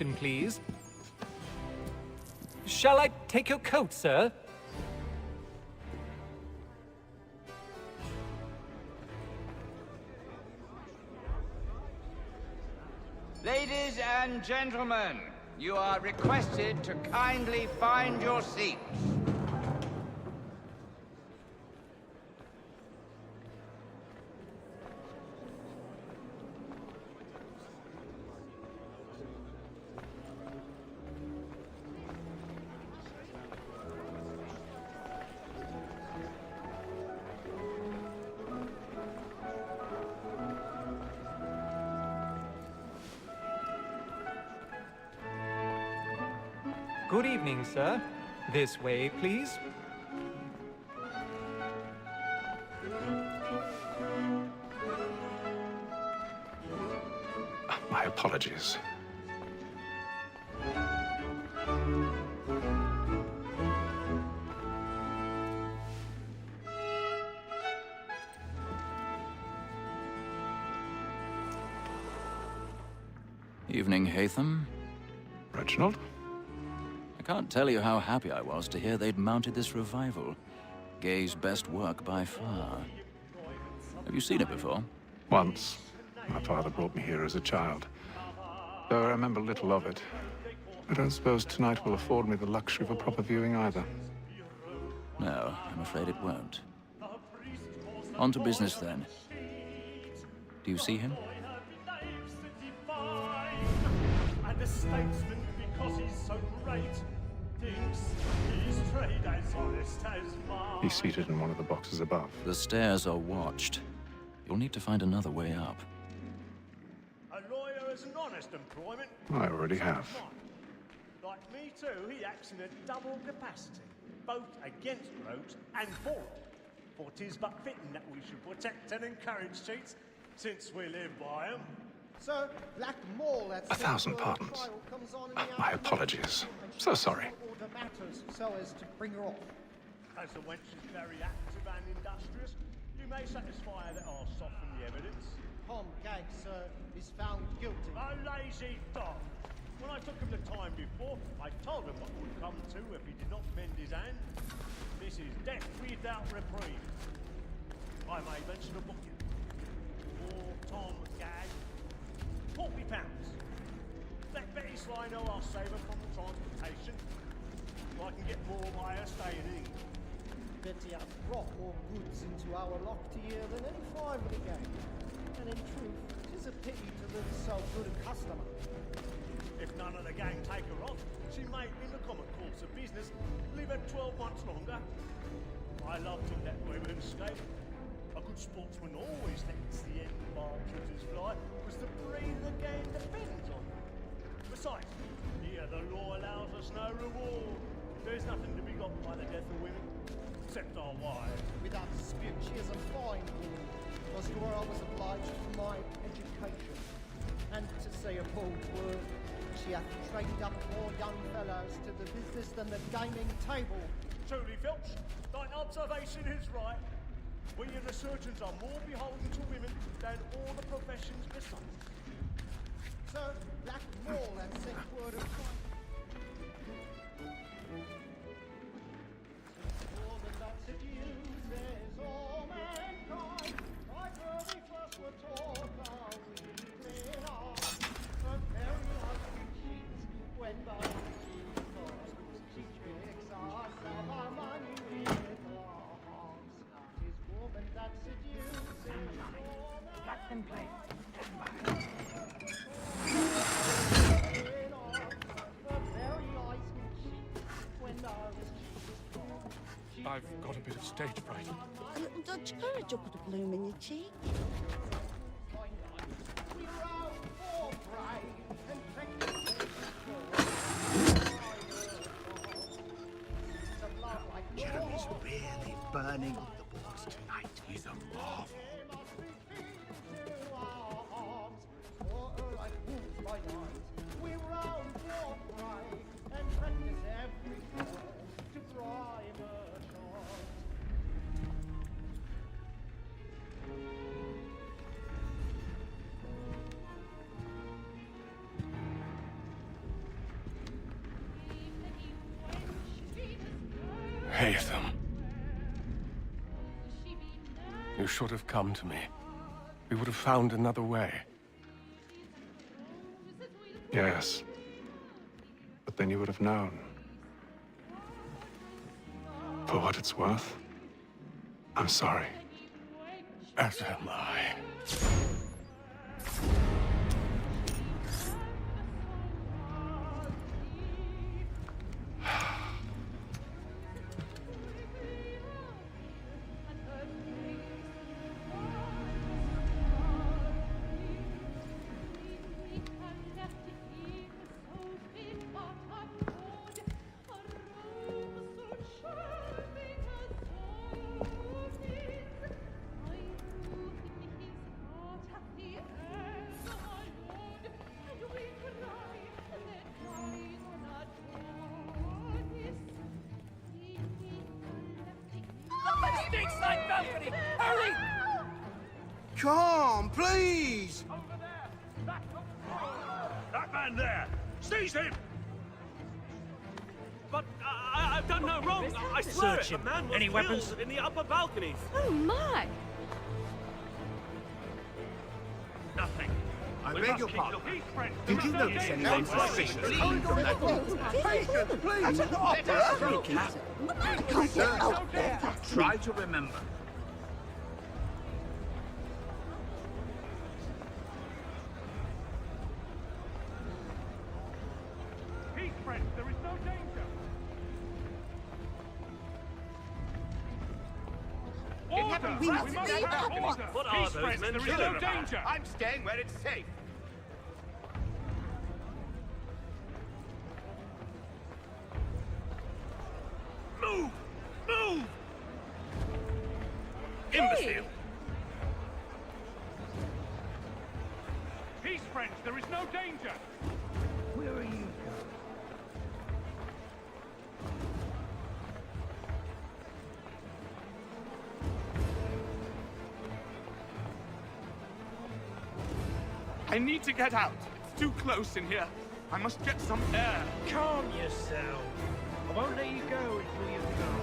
attention, please. Shall I take your coat, sir? Ladies and gentlemen, you are requested to kindly find your seats. Good evening, sir. This way, please. My apologies. Evening, Hatham. Reginald? I can't tell you how happy I was to hear they'd mounted this revival. Gay's best work by far. Have you seen it before? Once. My father brought me here as a child. Though I remember little of it. I don't suppose tonight will afford me the luxury of a proper viewing either. No, I'm afraid it won't. On to business then. Do you see him? And the statesman, because he's so great, thinks his trade as honest as mine. He's seated in one of the boxes above. The stairs are watched. You'll need to find another way up. A lawyer is an honest employment. I already have. Like me too, he acts in a double capacity, both against rogues and for it. For 'tis but fitting that we should protect and encourage cheats, since we live by 'em. Sir, Black Mall, that's 1,000 pardons. My apologies. So sorry. Order matters so as to bring her off. As the wench is very active and industrious, you may satisfy her that I'll soften the evidence. Tom Gag, sir, is found guilty. A lazy dog! When I took him the time before, I told him what would come to if he did not mend his hand. This is death without reprieve. I may venture to book you. For Tom Gag, £40. Let Betty Sly know I'll save her from transportation. I can get more by her staying in. Betty hath brought more goods into our locked here than any family gang. And in truth, 'tis a pity to lose so good a customer. If none of the gang take her on, she may, in the common course of business, live her 12 months longer. I love to let women escape. A good sportsman always lets the end partridges fly, because the breed of the game depends on it. Besides, here the law allows us no reward. There's nothing to be got by the death of women, except our wives. Without dispute, she is a fine woman. Was to her I was obliged for my education. And to say a bold word, she hath trained up more young fellows to the business than the gaming table. Truly, Filch, thy observation is right. We and the surgeons are more beholden to women than all the professions besides. Sir, Black Mall hath sent word of fire. More than that seduces all mankind. Like where we first were taught our weakling arms. The very life we cheat when by she tricks us of our money with our hearts. That is woman that seduces all mankind. Let them play. I've got a bit of stage fright. A little Dutch courage will put a bloom in your cheek. Jeremy's really burning on the boards tonight. He's a marvel. hate them. You should have come to me. We would have found another way. Yes. But then you would have known. For what it's worth, I'm sorry. As am I. Come, please! That man there! Seize him! But I've done no wrong. I swear it. The man was killed in the upper balconies. Oh, my! Nothing. I We beg must your keep pardon. looking. Friends, Did there you is no notice danger. anyone suspicious coming from that room? Patience, please! That's an opera! Sir, try to remember. Peace, friends. There is no danger. Order! We must must leave have at order. once. What are those men? There is no danger. I'm staying where it's safe. Move! Move! Imbecile! Peace, friends. There is no danger. Where are you? I need to get out. It's too close in here. I must get some air. Calm yourself. I won't let you go until you've gone.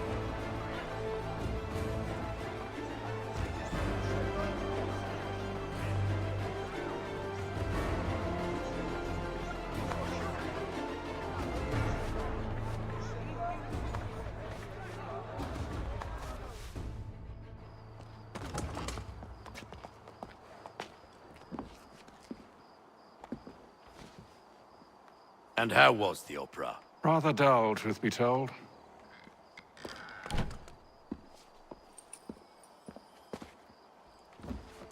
And how was the opera? Rather dull, truth be told.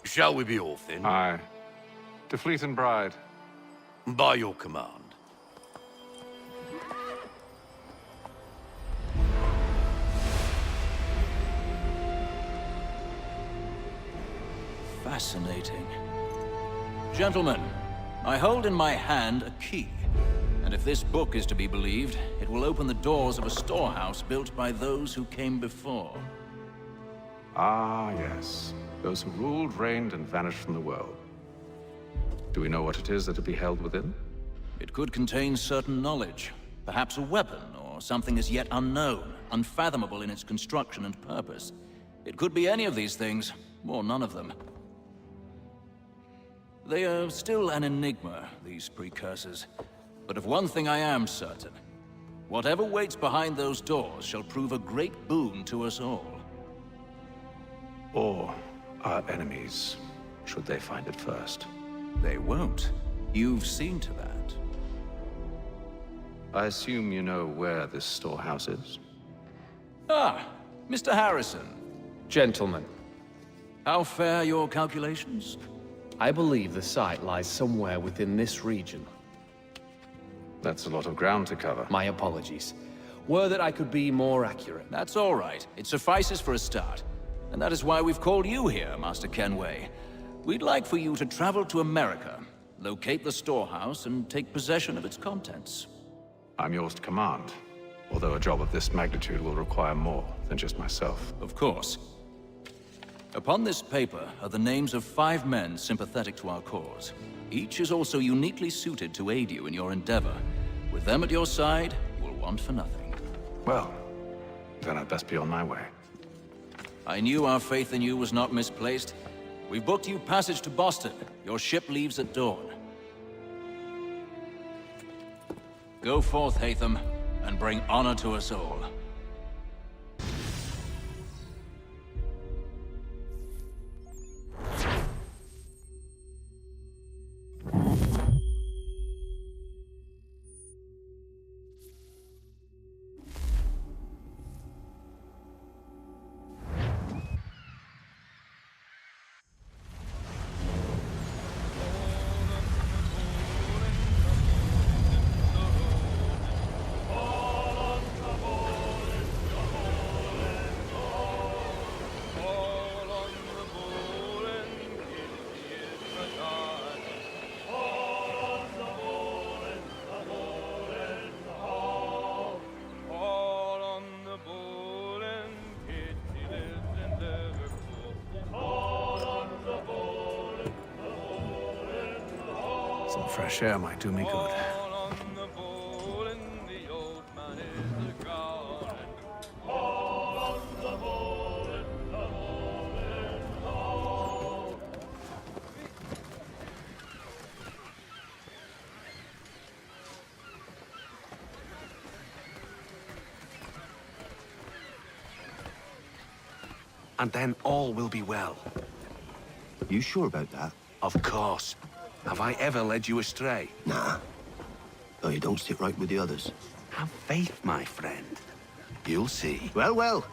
Shall we be off then? Aye. To Fleet and Bride. By your command. Fascinating. Gentlemen, I hold in my hand a key. And if this book is to be believed, it will open the doors of a storehouse built by those who came before. Ah, yes. Those who ruled, reigned, and vanished from the world. Do we know what it is that will be held within? It could contain certain knowledge, perhaps a weapon, or something as yet unknown, unfathomable in its construction and purpose. It could be any of these things, or none of them. They are still an enigma, these precursors. But of one thing I am certain. Whatever waits behind those doors shall prove a great boon to us all. Or our enemies, should they find it first. They won't. You've seen to that. I assume you know where this storehouse is? Ah, Mr. Harrison. Gentlemen, How fare your calculations? I believe the site lies somewhere within this region. That's a lot of ground to cover. My apologies. Were that I could be more accurate. That's all right. It suffices for a start. And that is why we've called you here, Master Kenway. We'd like for you to travel to America, locate the storehouse, and take possession of its contents. I'm yours to command, although a job of this magnitude will require more than just myself. Of course. Upon this paper are the names of 5 men sympathetic to our cause. Each is also uniquely suited to aid you in your endeavor. With them at your side, you will want for nothing. Well, Then I'd best be on my way. I knew our faith in you was not misplaced. We've booked you passage to Boston. Your ship leaves at dawn. Go forth, Hatham, and bring honor to us all. Some fresh air might do me good. And then all will be well. You sure about that? Of course. Have I ever led you astray? Nah. Oh, you don't sit right with the others. Have faith, my friend. You'll see. Well, well.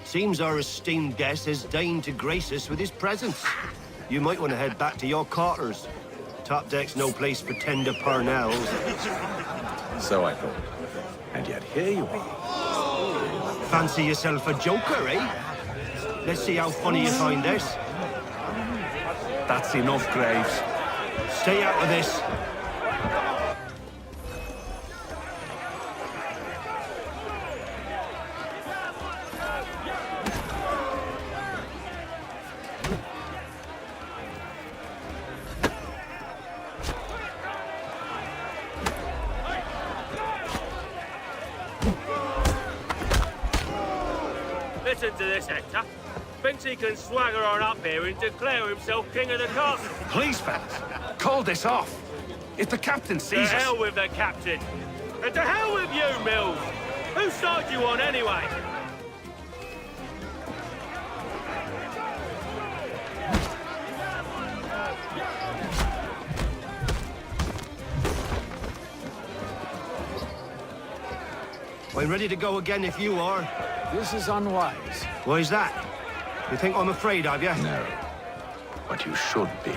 Seems our esteemed guest has deigned to grace us with his presence. You might want to head back to your quarters. Top deck's no place for tender parnells. So I thought. And yet here you are. Fancy yourself a joker, eh? Let's see how funny you find this. That's enough, Graves. Stay out of this. Listen to this, Hector. Thinks he can swagger on up here and declare himself king of the castle. Please, fellas, call this off. If the captain sees To us... hell with the captain. And to hell with you, Mills. Whose side you on, anyway? I'm ready to go again if you are. This is unwise. Why's that? You think I'm afraid of you? No. But you should be.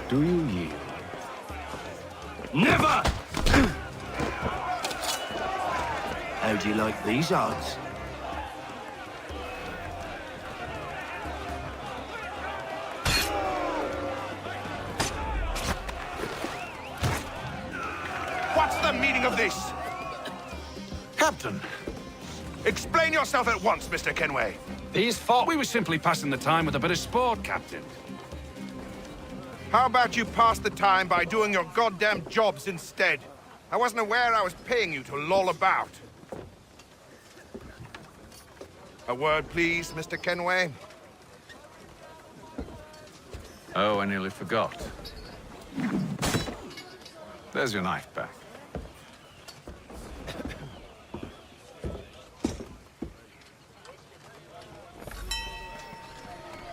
Do you yield? Never! How do you like these odds? What's the meaning of this? Captain, Explain yourself at once, Mr. Kenway. these thought we were simply passing the time with a bit of sport, Captain. How about you pass the time by doing your goddamn jobs instead? I wasn't aware I was paying you to loll about. A word, please, Mr. Kenway. Oh, I nearly forgot. There's your knife back.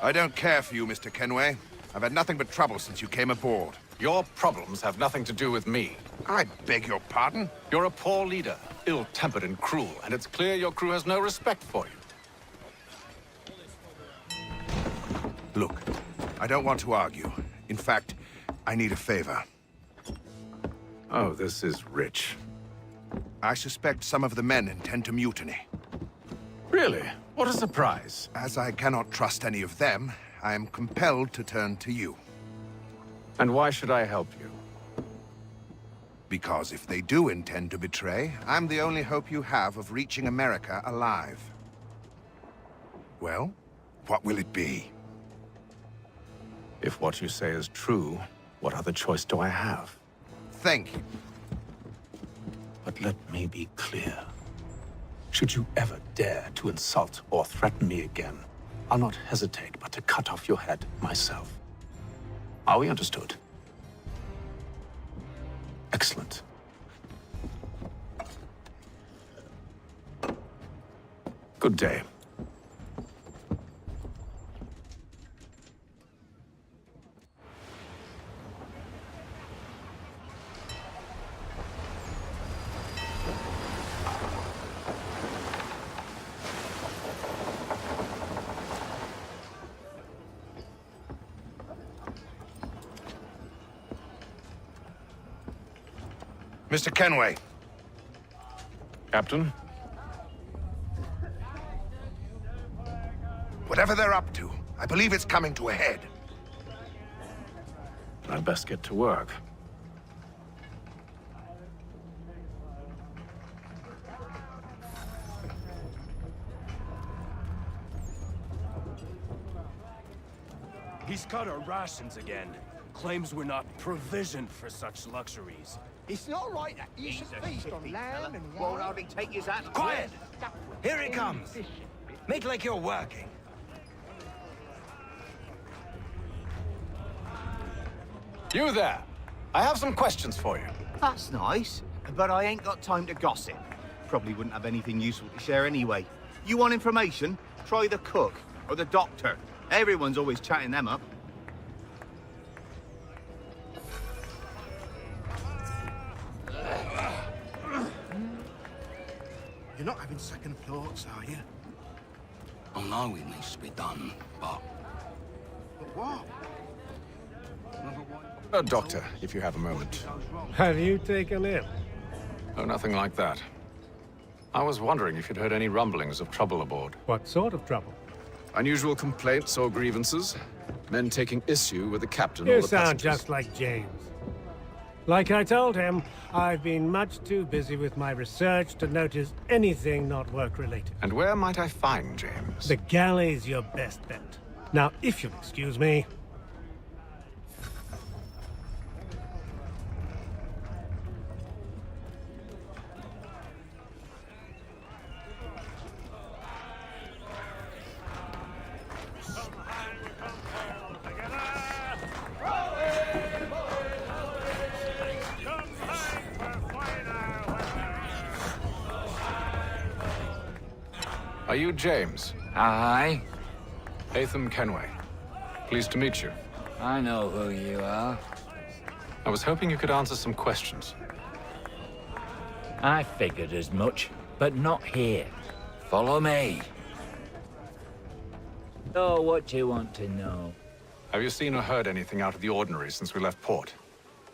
I don't care for you, Mr. Kenway. I've had nothing but trouble since you came aboard. Your problems have nothing to do with me. I beg your pardon? You're a poor leader, ill-tempered and cruel, and it's clear your crew has no respect for you. Look, I don't want to argue. In fact, I need a favor. Oh, this is rich. I suspect some of the men intend to mutiny. Really? What a surprise. As I cannot trust any of them, I am compelled to turn to you. And why should I help you? Because if they do intend to betray, I'm the only hope you have of reaching America alive. Well, what will it be? If what you say is true, what other choice do I have? Thank you. But let me be clear. Should you ever dare to insult or threaten me again, I'll not hesitate but to cut off your head myself. Are we understood? Excellent. Good day. Mr. Kenway. Captain? Whatever they're up to, I believe it's coming to a head. I'd best get to work. He's cut our rations again. Claims we're not provisioned for such luxuries. It's not right that you should feast on lamb and Won't hardly take you out. Quiet! Here it comes. Make like you're working. You there! I have some questions for you. That's nice, but I ain't got time to gossip. Probably wouldn't have anything useful to share anyway. You want information? Try the cook or the doctor. Everyone's always chatting them up. You're not having second thoughts, are you? I know it needs to be done, but... But what? Doctor, if you have a moment. Have you taken ill? Oh, nothing like that. I was wondering if you'd heard any rumblings of trouble aboard. What sort of trouble? Unusual complaints or grievances? Men taking issue with the captain or You the sound passengers? just like James. Like I told him, I've been much too busy with my research to notice anything not work-related. And where might I find James? The galley's your best bet. Now, if you'll excuse me... Are you James? Aye. Hatham Kenway. Pleased to meet you. I know who you are. I was hoping you could answer some questions. I figured as much, but not here. Follow me. Oh, what you want to know? Have you seen or heard anything out of the ordinary since we left port?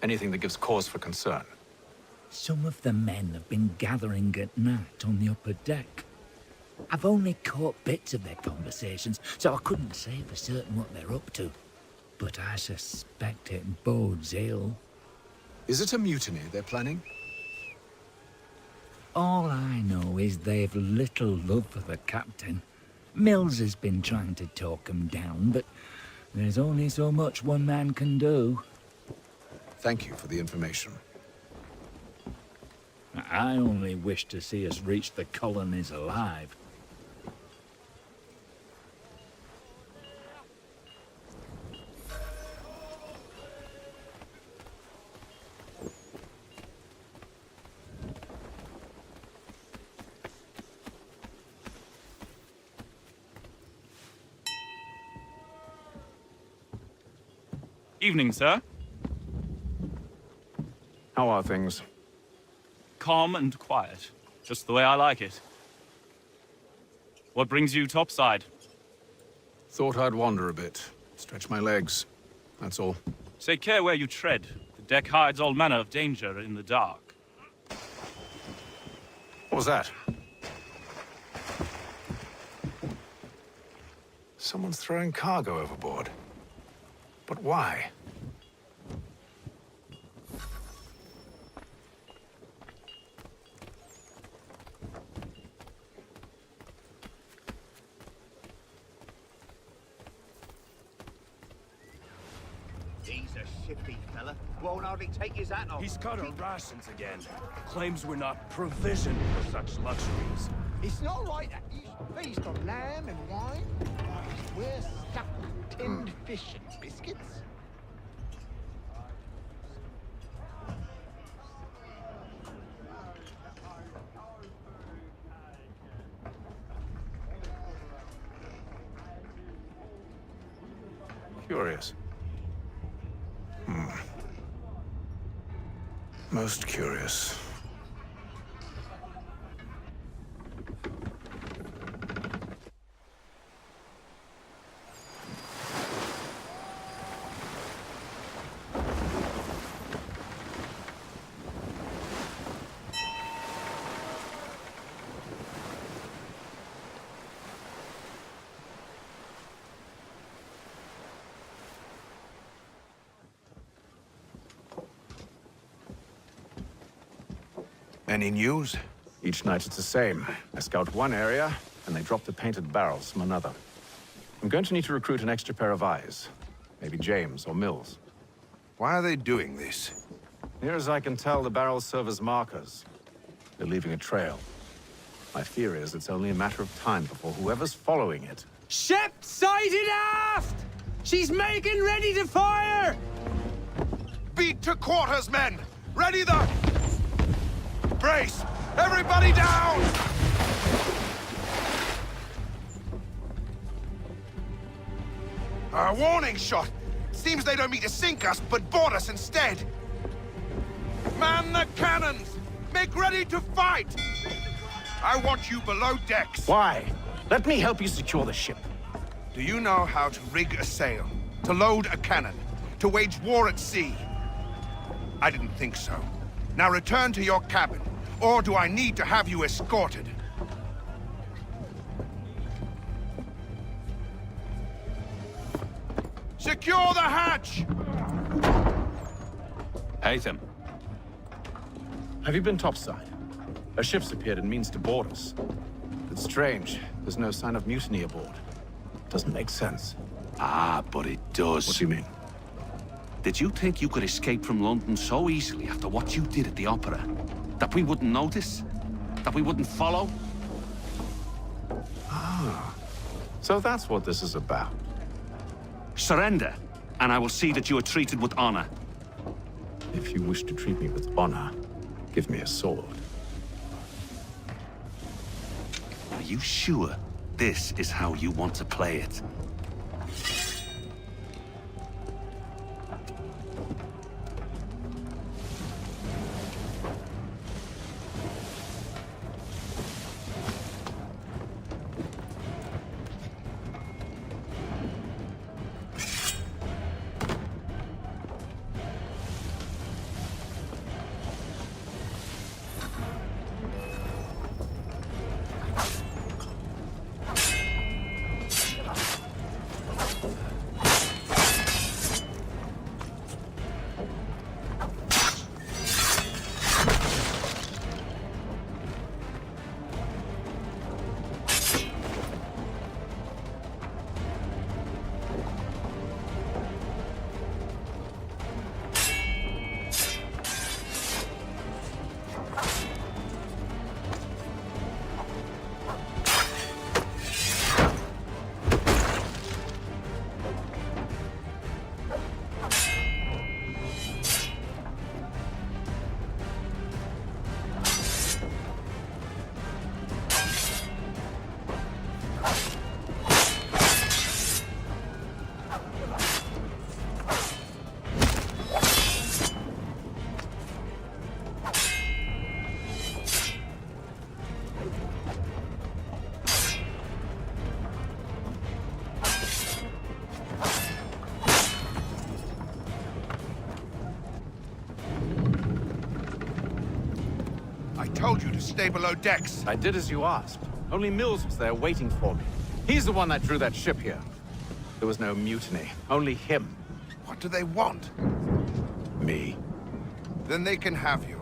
Anything that gives cause for concern? Some of the men have been gathering at night on the upper deck. I've only caught bits of their conversations, so I couldn't say for certain what they're up to. But I suspect it bodes ill. Is it a mutiny they're planning? All I know is they've little love for the captain. Mills has been trying to talk him down, but there's only so much one man can do. Thank you for the information. I only wish to see us reach the colonies alive. Evening, sir. How are things? Calm and quiet. Just the way I like it. What brings you topside? Thought I'd wander a bit. Stretch my legs. That's all. Take care where you tread. The deck hides all manner of danger in the dark. What was that? Someone's throwing cargo overboard. But why? He's a shifty fella. Won't hardly take his hat off. He's cut our rations again. Claims we're not provisioned for such luxuries. It's not right that you feast on lamb and wine, whilst we're stuck with tinned fish and biscuits. Curious. Most curious. Any news? Each night it's the same. I scout one area, and they drop the painted barrels from another. I'm going to need to recruit an extra pair of eyes. Maybe James or Mills. Why are they doing this? Near as I can tell, the barrels serve as markers. They're leaving a trail. My theory is it's only a matter of time before whoever's following it... Ship sighted aft! She's making ready to fire! Beat to quarters, men! Ready the... Brace! Everybody down! A warning shot! Seems they don't mean to sink us, but board us instead! Man the cannons! Make ready to fight! I want you below decks! Why? Let me help you secure the ship. Do you know how to rig a sail? To load a cannon? To wage war at sea? I didn't think so. Now return to your cabin. Or do I need to have you escorted? Secure the hatch! Haytham. Have you been topside? A ship's appeared and means to board us. It's strange. There's no sign of mutiny aboard. Doesn't make sense. Ah, but it does. What do you mean? Did you think you could escape from London so easily after what you did at the opera? That we wouldn't notice? That we wouldn't follow? Ah. So that's what this is about. Surrender, and I will see that you are treated with honor. If you wish to treat me with honor, give me a sword. Are you sure this is how you want to play it? I told you to stay below decks. I did as you asked. Only Mills was there waiting for me. He's the one that drew that ship here. There was no mutiny, only him. What do they want? Me. Then they can have you.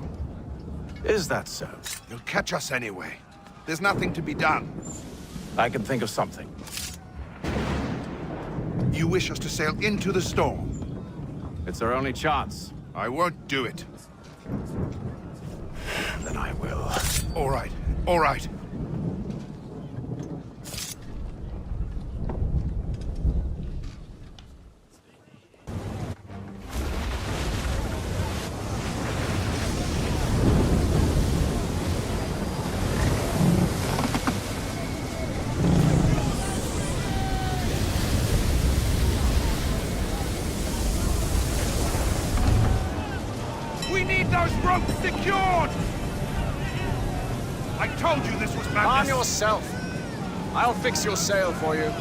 Is that so? You'll catch us anyway. There's nothing to be done. I can think of something. You wish us to sail into the storm? It's our only chance. I won't do it. Then I will. All right, all right. We need those ropes secured! I told you this was madness! Arm yourself. I'll fix your sail for you.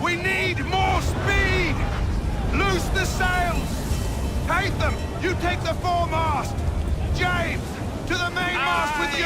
We need more speed! Loose the sails! Hatham, you take the foremast! James, to the mainmast with you!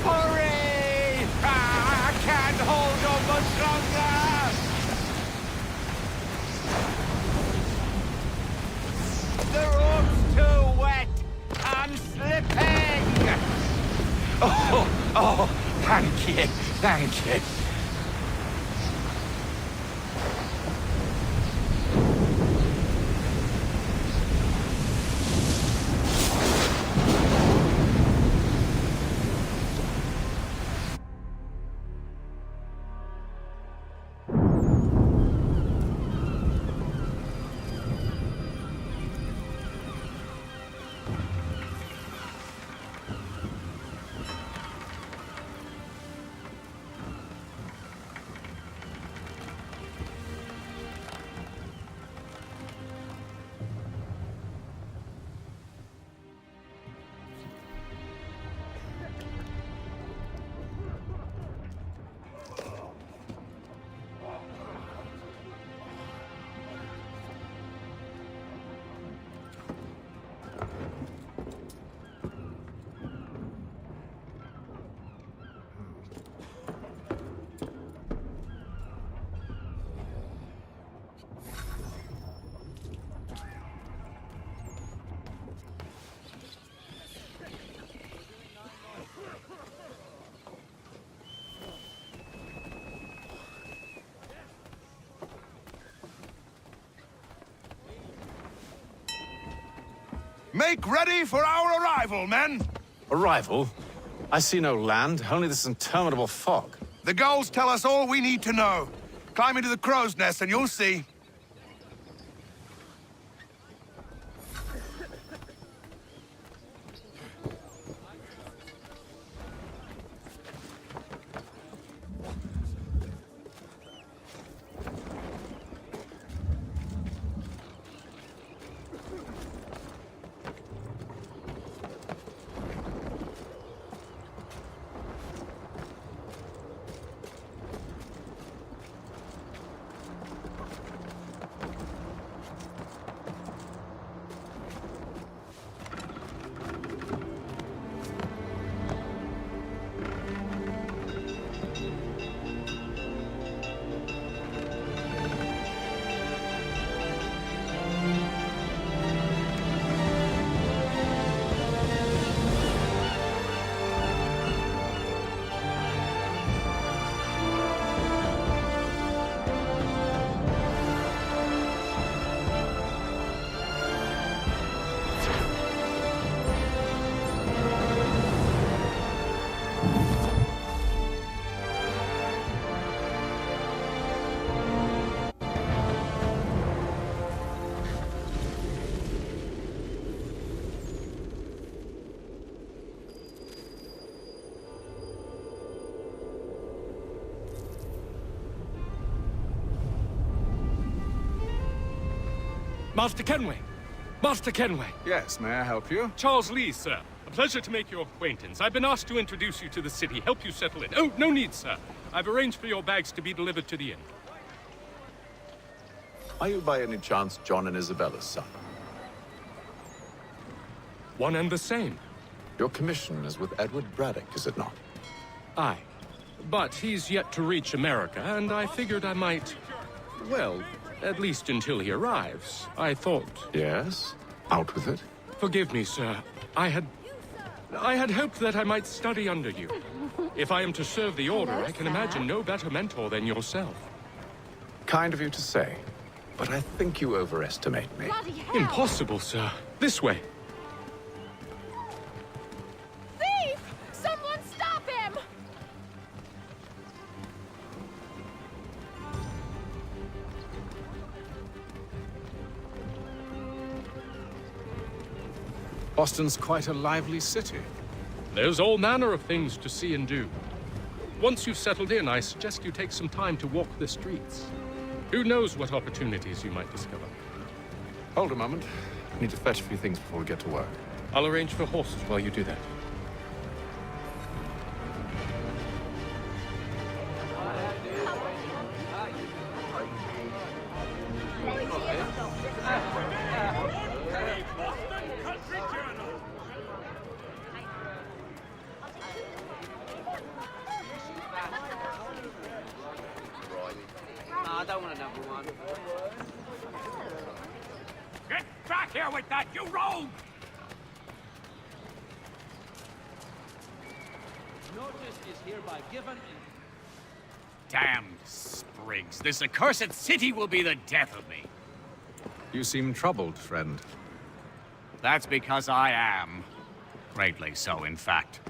Hurry! I can't hold on much longer! The rope's too wet! I'm slipping! Oh, thank you, thank you. Make ready for our arrival, men! Arrival? I see no land, only this interminable fog. The gulls tell us all we need to know. Climb into the crow's nest and you'll see. Master Kenway! Master Kenway! Yes, may I help you? Charles Lee, sir. A pleasure to make your acquaintance. I've been asked to introduce you to the city, help you settle in. Oh, no need, sir. I've arranged for your bags to be delivered to the inn. Are you by any chance John and Isabella's son? One and the same. Your commission is with Edward Braddock, is it not? Aye. But he's yet to reach America, and I figured I might... Well, at least until he arrives. I thought... Yes? Out with it. Forgive me, sir. I had hoped that I might study under you. If I am to serve the Order, I can imagine no better mentor than yourself. Kind of you to say, but I think you overestimate me. Impossible, sir. This way. Thief! Someone stop him! Boston's quite a lively city. There's all manner of things to see and do. Once you've settled in, I suggest you take some time to walk the streets. Who knows what opportunities you might discover. Hold a moment. I need to fetch a few things before we get to work. I'll arrange for horses while you do that. I don't want another one. Get back here with that, you rogue! Notice is hereby given in... Damned sprigs. This accursed city will be the death of me. You seem troubled, friend. That's because I am. Greatly so, in fact.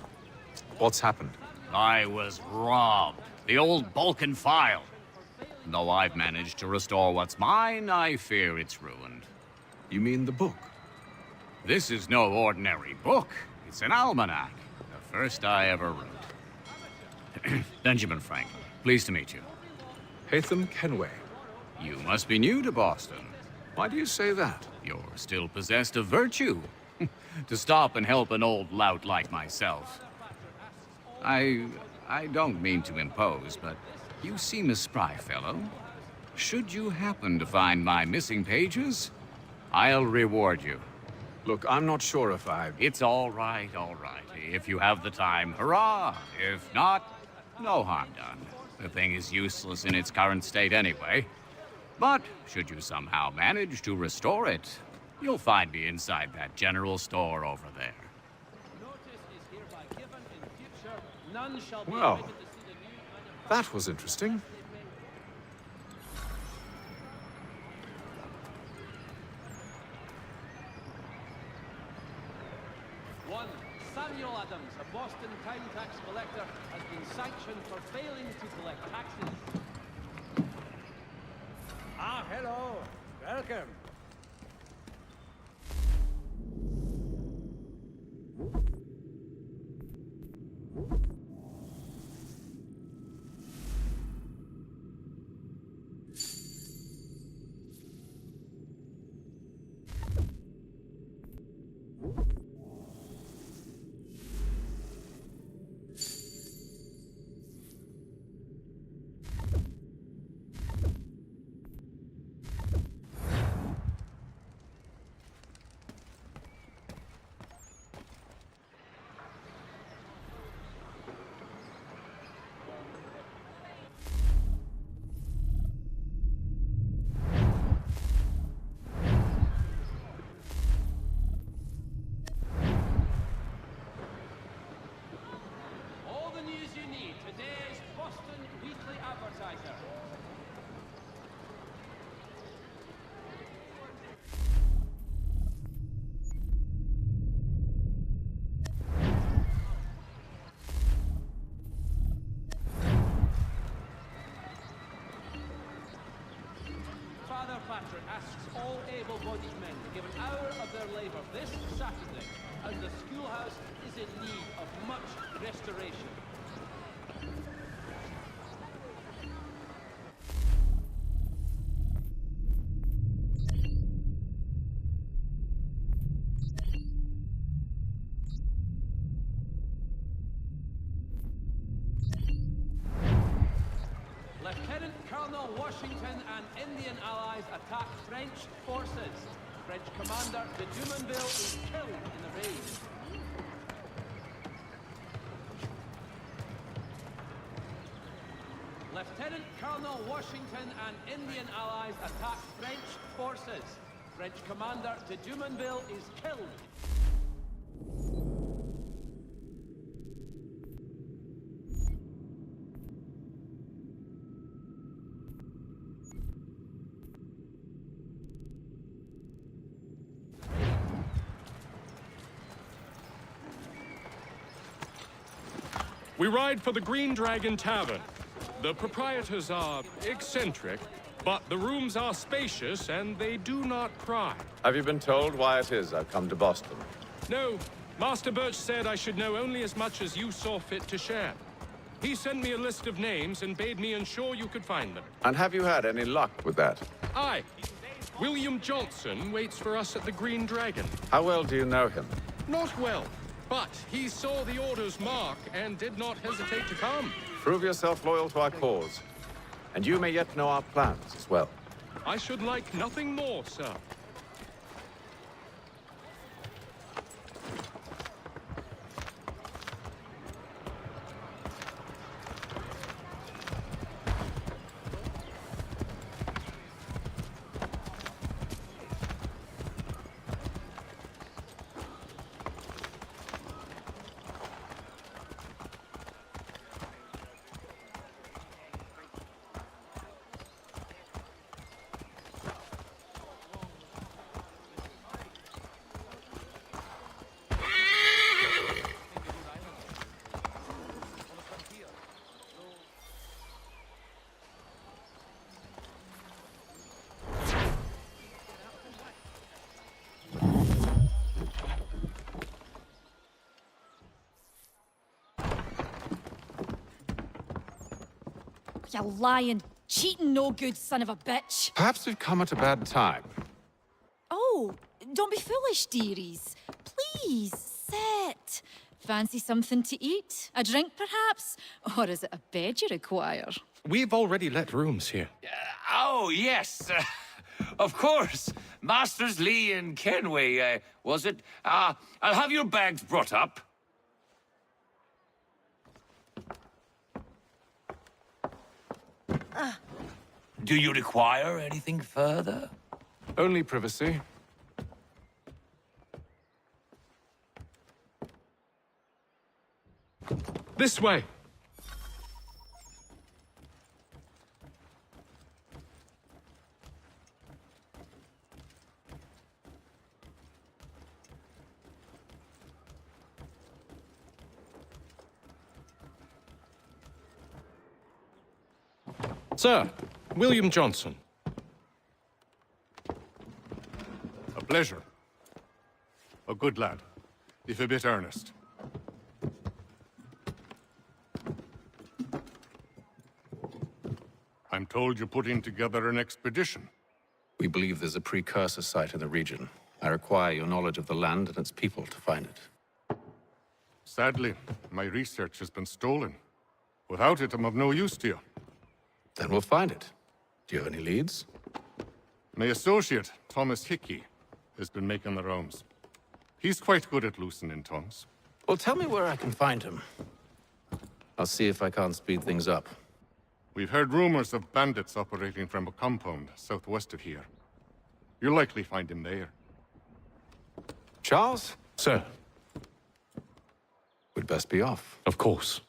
What's happened? I was robbed. The old Balkan file. Though I've managed to restore what's mine, I fear it's ruined. You mean the book? This is no ordinary book. It's an almanac. The first I ever wrote. Benjamin Franklin, pleased to meet you. Hatham Kenway. You must be new to Boston. Why do you say that? You're still possessed of virtue. To stop and help an old lout like myself. I don't mean to impose, but you seem a spry fellow. Should you happen to find my missing pages, I'll reward you. Look, I'm not sure if I... It's all right, all right. If you have the time, hurrah! If not, no harm done. The thing is useless in its current state anyway. But should you somehow manage to restore it, you'll find me inside that general store over there. Notice is hereby given in future. None shall be Well, permitted to see the new... that was interesting. One, Samuel Adams, a Boston town tax collector, has been sanctioned for failing to collect taxes. Ah, hello. Welcome. All the news you need. Today's Boston Weekly Advertiser. Father Patrick asks all able-bodied men to give an hour of their labor this Saturday, as the schoolhouse is in need of much restoration. Washington and Indian allies attack French forces. French commander de Jumonville is killed in the raid. Lieutenant Colonel Washington and Indian allies attack French forces. French commander de Jumonville is killed. We ride for the Green Dragon Tavern. The proprietors are eccentric, but the rooms are spacious and they do not cry. Have you been told why it is I've come to Boston? No, Master Birch said I should know only as much as you saw fit to share. He sent me a list of names and bade me ensure you could find them. And have you had any luck with that? Aye. William Johnson waits for us at the Green Dragon. How well do you know him? Not well, but he saw the order's mark and did not hesitate to come. Prove yourself loyal to our cause. And you may yet know our plans as well. I should like nothing more, sir. You lying, cheating, no good son of a bitch. Perhaps we've come at a bad time. Oh, don't be foolish, dearies. Please, sit. Fancy something to eat? A drink, perhaps? Or is it a bed you require? We've already let rooms here. Oh, yes. Of course. Masters Lee and Kenway, was it? I'll have your bags brought up. Do you require anything further? Only privacy. This way. Sir, William Johnson. A pleasure. A good lad, if a bit earnest. I'm told you're putting together an expedition. We believe there's a precursor site in the region. I require your knowledge of the land and its people to find it. Sadly, my research has been stolen. Without it, I'm of no use to you. Then we'll find it. Do you have any leads? My associate, Thomas Hickey, has been making the rounds. He's quite good at loosening tongues. Well, tell me where I can find him. I'll see if I can't speed things up. We've heard rumors of bandits operating from a compound southwest of here. You'll likely find him there. Charles? Sir. We'd best be off. Of course.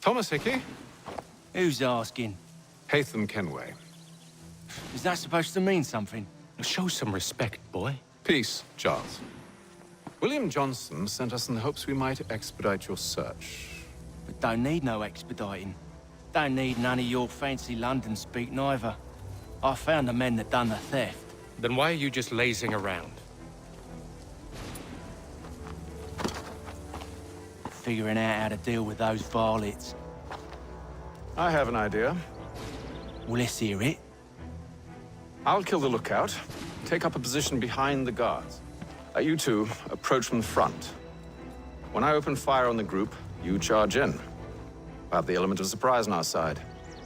Thomas Hickey? Who's asking? Haytham Kenway. Is that supposed to mean something? Show some respect, boy. Peace, Charles. William Johnson sent us in the hopes we might expedite your search. But don't need no expediting. Don't need none of your fancy London speak neither. I found the men that done the theft. Then why are you just lazing around? Figuring out how to deal with those varlets. I have an idea. Well, let's hear it. I'll kill the lookout, take up a position behind the guards. You two approach from the front. When I open fire on the group, you charge in. We'll have the element of surprise on our side.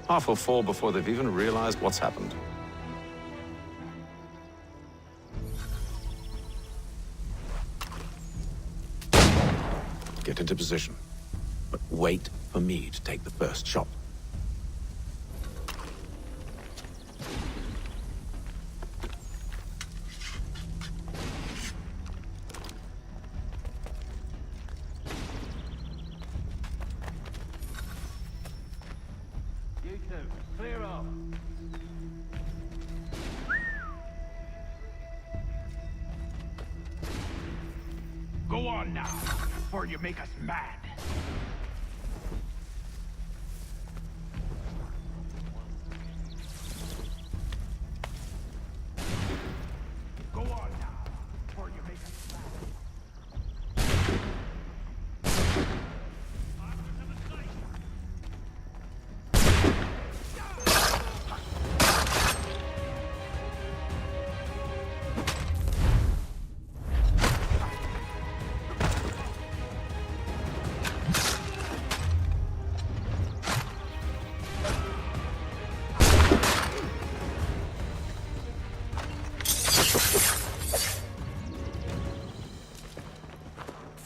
Half will fall before they've even realized what's happened. Get into position, but wait for me to take the first shot. You two, clear off. Go on now, before you make us mad. Go on now, before you make us mad.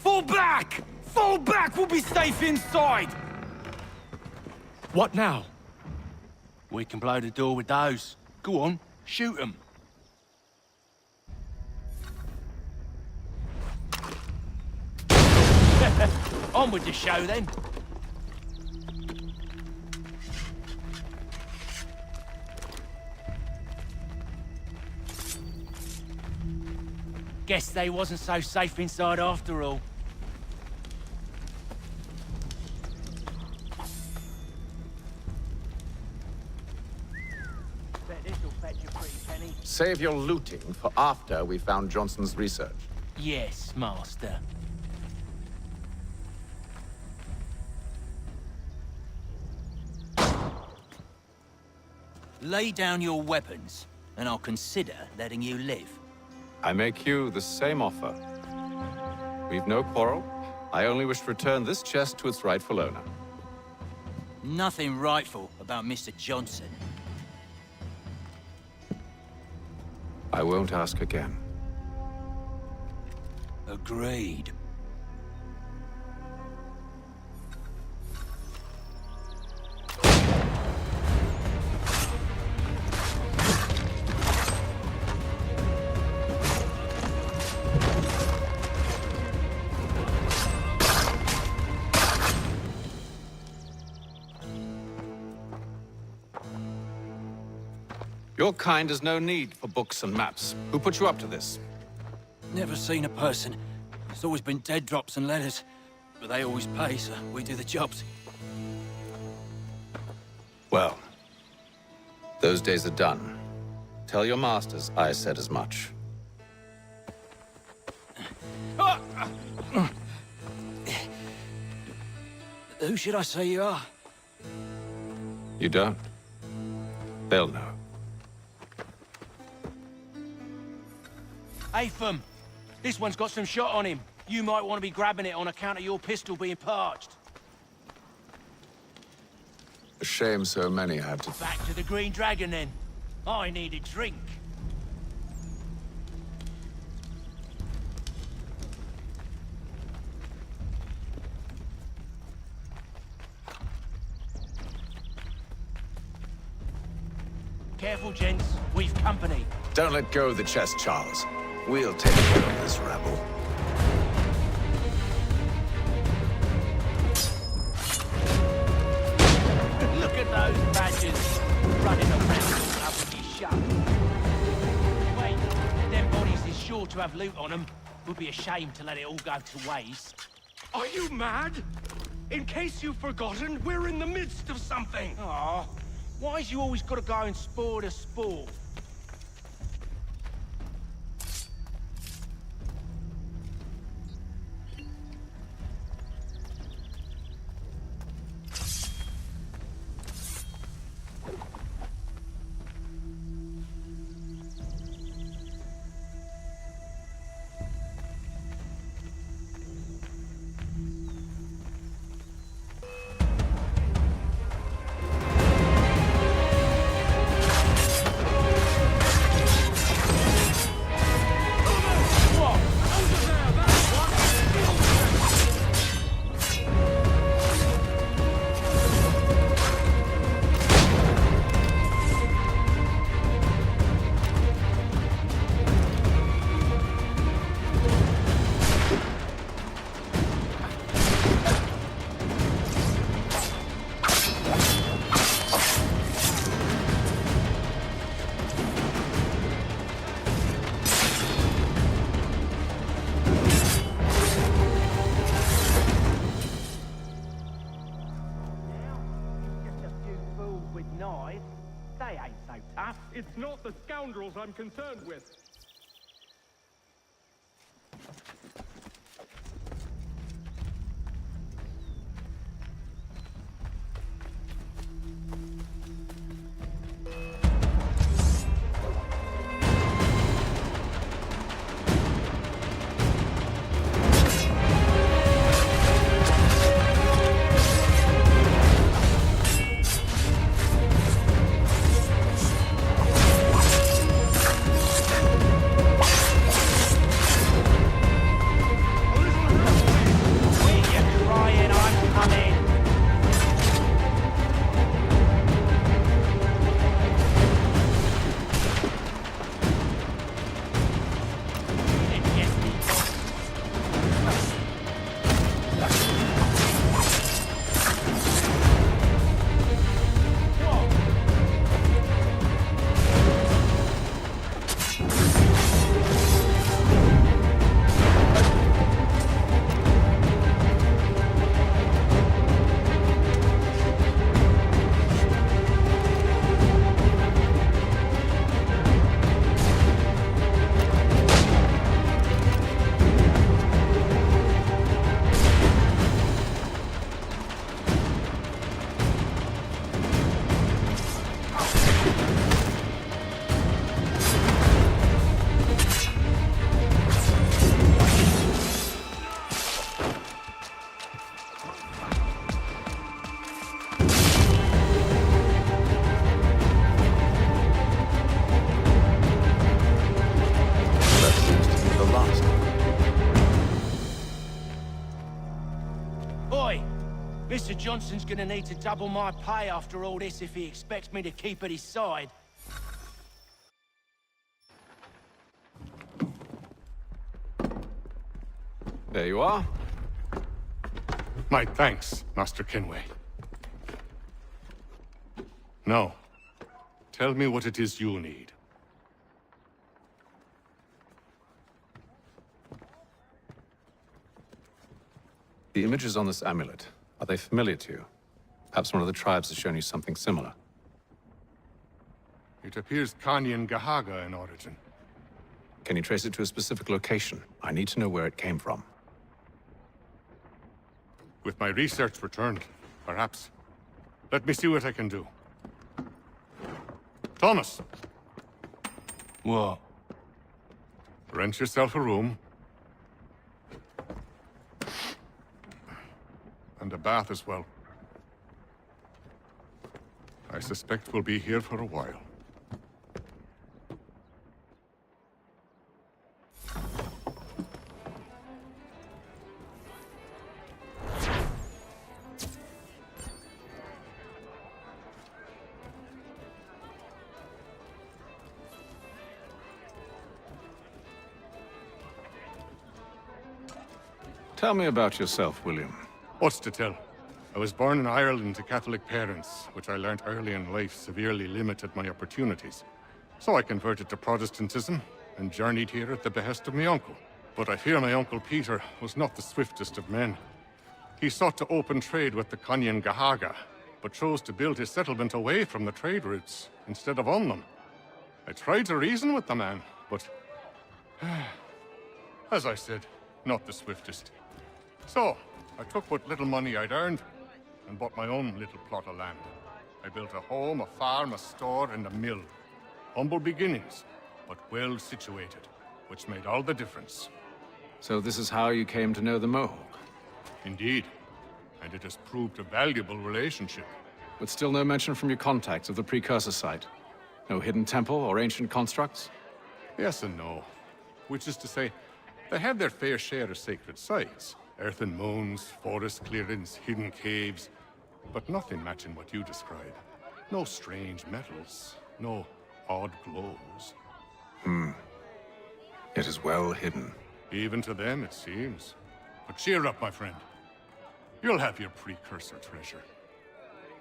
Fall back! Fall back! We'll be safe inside! What now? We can blow the door with those. Go on, shoot them. On with the show, then. Guess they wasn't so safe inside after all. Bet this'll fetch a pretty penny. Save your looting for after we found Johnson's research. Yes, master. Lay down your weapons, and I'll consider letting you live. I make you the same offer. We've no quarrel. I only wish to return this chest to its rightful owner. Nothing rightful about Mr. Johnson. I won't ask again. Agreed. Your kind has no need for books and maps. Who put you up to this? Never seen a person. It's always been dead drops and letters. But they always pay, so we do the jobs. Well, those days are done. Tell your masters I said as much. Who should I say you are? You don't? They'll know. Haytham, this one's got some shot on him. You might want to be grabbing it on account of your pistol being parched. A shame so many had to... Back to the Green Dragon, then. I need a drink. Careful, gents. We've company. Don't let go of the chest, Charles. We'll take care of this rabble. Look at sure to have loot on them. Would be a shame to let it all go to waste. Are you mad? In case you've forgotten, we're in the midst of something. Aw, why's you always gotta go and spoil the sport? They ain't so tough. It's not the scoundrels I'm concerned with. Mr. Johnson's gonna need to double my pay after all this if he expects me to keep at his side. There you are. My thanks, Master Kenway. Now, tell me what it is you need. The images on this amulet, are they familiar to you? Perhaps one of the tribes has shown you something similar. It appears Kanyan Gahaga in origin. Can you trace it to a specific location? I need to know where it came from. With my research returned, perhaps. Let me see what I can do. Thomas! What? Rent yourself a room. And a bath as well. I suspect we'll be here for a while. Tell me about yourself, William. What's to tell? I was born in Ireland to Catholic parents, which I learned early in life severely limited my opportunities. So I converted to Protestantism, and journeyed here at the behest of my uncle. But I fear my uncle Peter was not the swiftest of men. He sought to open trade with the Kanyan Gahaga, but chose to build his settlement away from the trade routes instead of on them. I tried to reason with the man, but as I said, not the swiftest. So, I took what little money I'd earned and bought my own little plot of land. I built a home, a farm, a store, and a mill. Humble beginnings, but well situated, which made all the difference. So this is how you came to know the Mohawk? Indeed, and it has proved a valuable relationship. But still no mention from your contacts of the precursor site? No hidden temple or ancient constructs? Yes and no. Which is to say, they have their fair share of sacred sites. Earthen mounds, forest clearings, hidden caves, but nothing matching what you describe. No strange metals, no odd glows. It is well hidden. Even to them, it seems. But cheer up, my friend. You'll have your precursor treasure.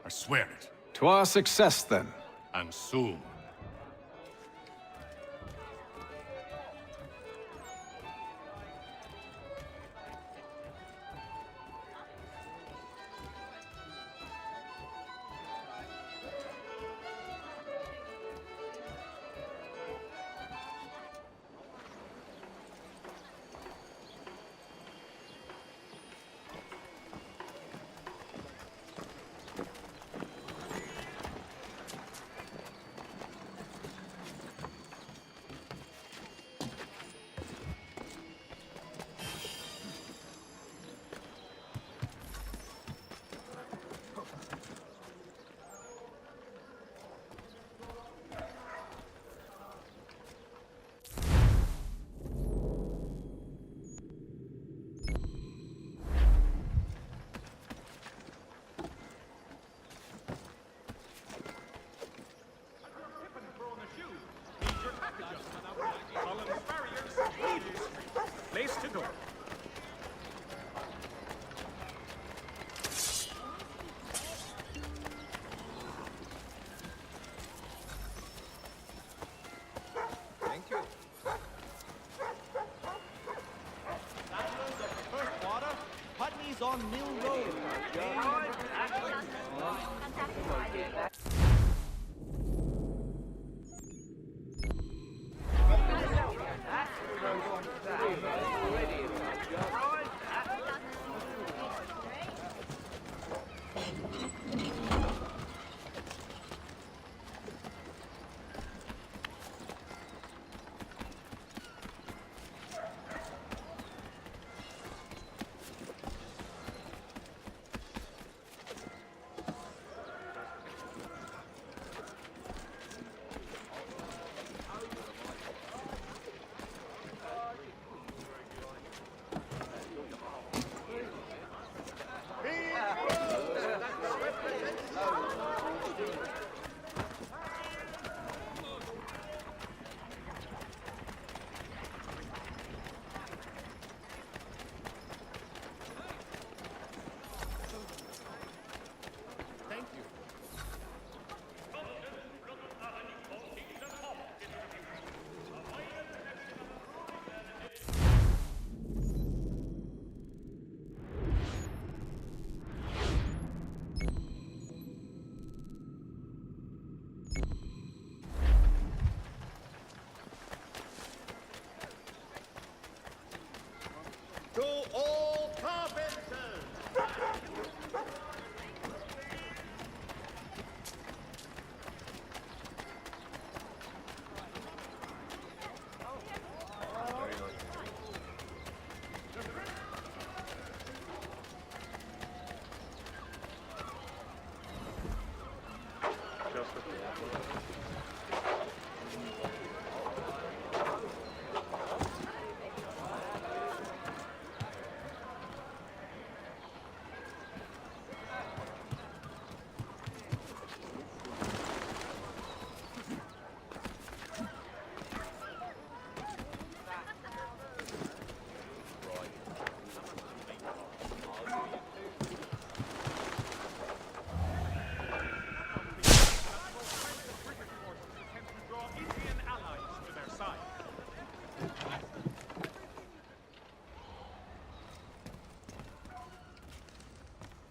I swear it. To our success, then. And soon. Place to go. Thank you. First water, Putney's on Mill Road.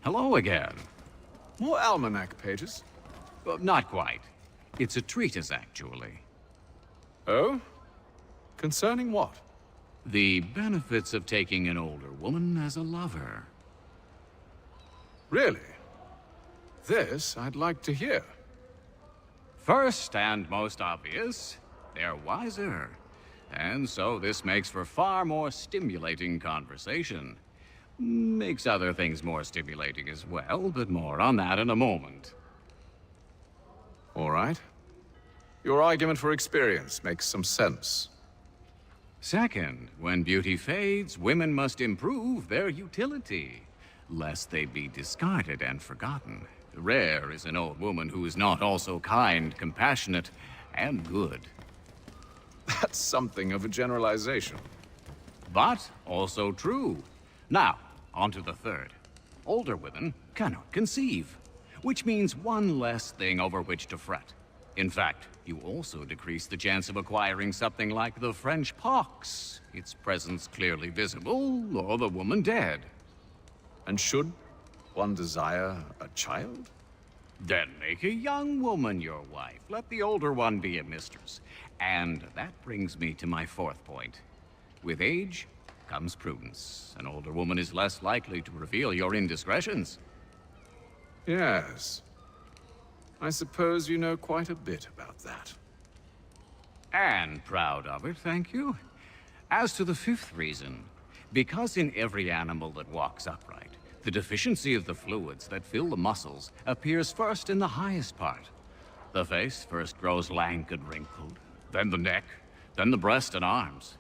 Hello again. More almanac pages? Well, not quite. It's a treatise, actually. Oh? Concerning what? The benefits of taking an older woman as a lover. Really? This I'd like to hear. First and most obvious, they're wiser. And so this makes for far more stimulating conversation. Makes other things more stimulating as well, but more on that in a moment. All right. Your argument for experience makes some sense. Second, when beauty fades, women must improve their utility, lest they be discarded and forgotten. Rare is an old woman who is not also kind, compassionate, and good. That's something of a generalization. But also true. Now, on to the third. Older women cannot conceive, which means one less thing over which to fret. In fact, you also decrease the chance of acquiring something like the French pox, its presence clearly visible, or the woman dead. And should one desire a child? Then make a young woman your wife. Let the older one be a mistress. And that brings me to my fourth point. With age comes prudence. An older woman is less likely to reveal your indiscretions. Yes. I suppose you know quite a bit about that. And proud of it, thank you. As to the fifth reason, because in every animal that walks upright, the deficiency of the fluids that fill the muscles appears first in the highest part. The face first grows lank and wrinkled, then the neck, then the breast and arms.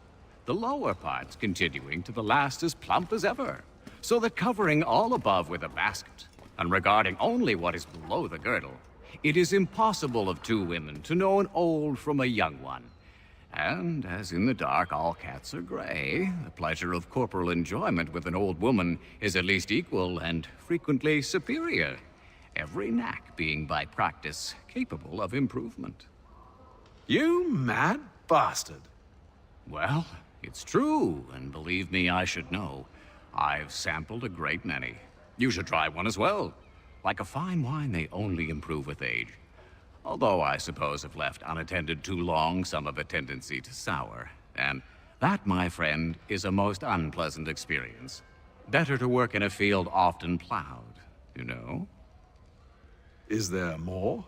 The lower parts continuing to the last as plump as ever, so that covering all above with a basket, and regarding only what is below the girdle, it is impossible of two women to know an old from a young one. And as in the dark all cats are gray, the pleasure of corporal enjoyment with an old woman is at least equal and frequently superior, every knack being by practice capable of improvement. You mad bastard. Well, it's true, and believe me, I should know. I've sampled a great many. You should try one as well. Like a fine wine, they only improve with age. Although I suppose if left unattended too long, some have a tendency to sour. And that, my friend, is a most unpleasant experience. Better to work in a field often plowed, you know? Is there more?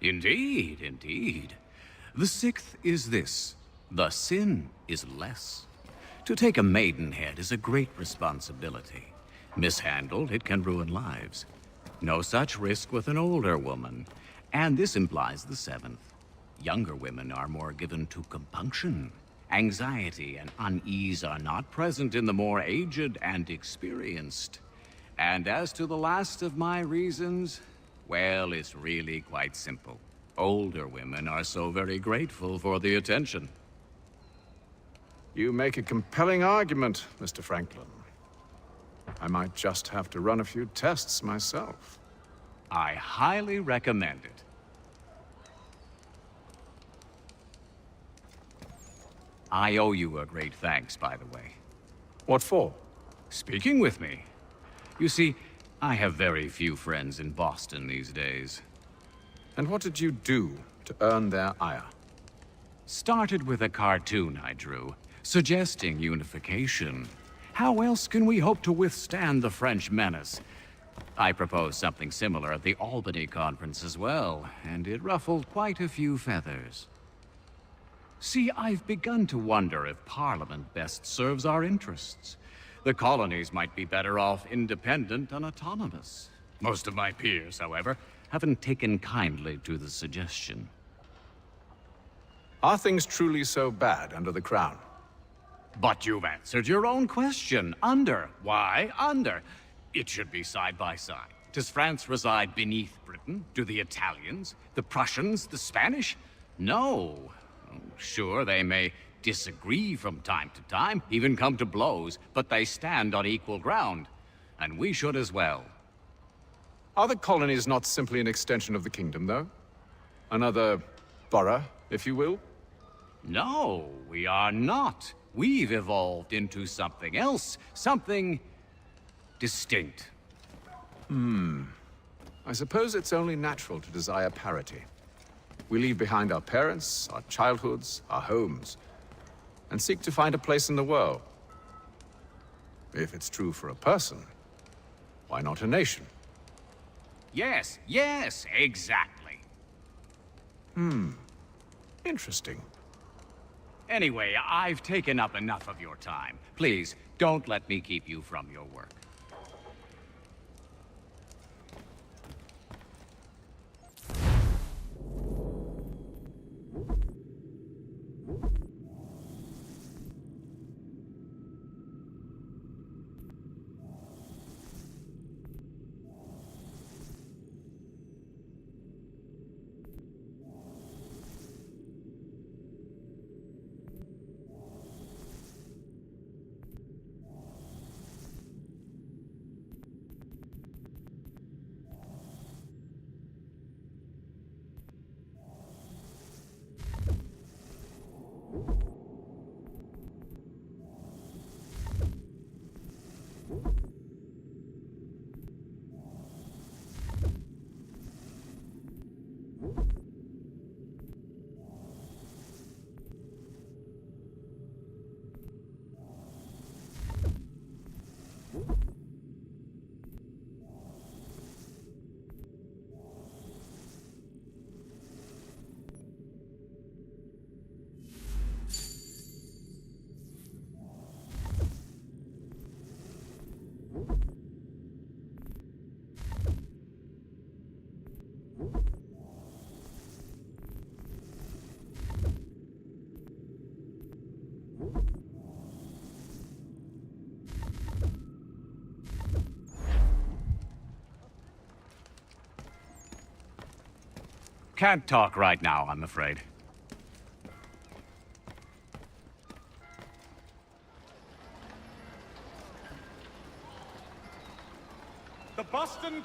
Indeed, indeed. The sixth is this. The sin is less. To take a maidenhead is a great responsibility. Mishandled, it can ruin lives. No such risk with an older woman. And this implies the seventh. Younger women are more given to compunction. Anxiety and unease are not present in the more aged and experienced. And as to the last of my reasons, well, it's really quite simple. Older women are so very grateful for the attention. You make a compelling argument, Mr. Franklin. I might just have to run a few tests myself. I highly recommend it. I owe you a great thanks, by the way. What for? Speaking with me. You see, I have very few friends in Boston these days. And what did you do to earn their ire? Started with a cartoon I drew, suggesting unification. How else can we hope to withstand the French menace? I proposed something similar at the Albany conference as well, and it ruffled quite a few feathers. See, I've begun to wonder if Parliament best serves our interests. The colonies might be better off independent and autonomous. Most of my peers, however, haven't taken kindly to the suggestion. Are things truly so bad under the Crown? But you've answered your own question. Under. Why under? It should be side by side. Does France reside beneath Britain? Do the Italians, the Prussians, the Spanish? No. Sure, they may disagree from time to time, even come to blows, but they stand on equal ground. And we should as well. Are the colonies not simply an extension of the kingdom, though? Another borough, if you will? No, we are not. We've evolved into something else, something distinct. I suppose it's only natural to desire parity. We leave behind our parents, our childhoods, our homes, and seek to find a place in the world. If it's true for a person, why not a nation? Yes, yes, exactly. Interesting. Anyway, I've taken up enough of your time. Please, don't let me keep you from your work. Can't talk right now, I'm afraid. The Boston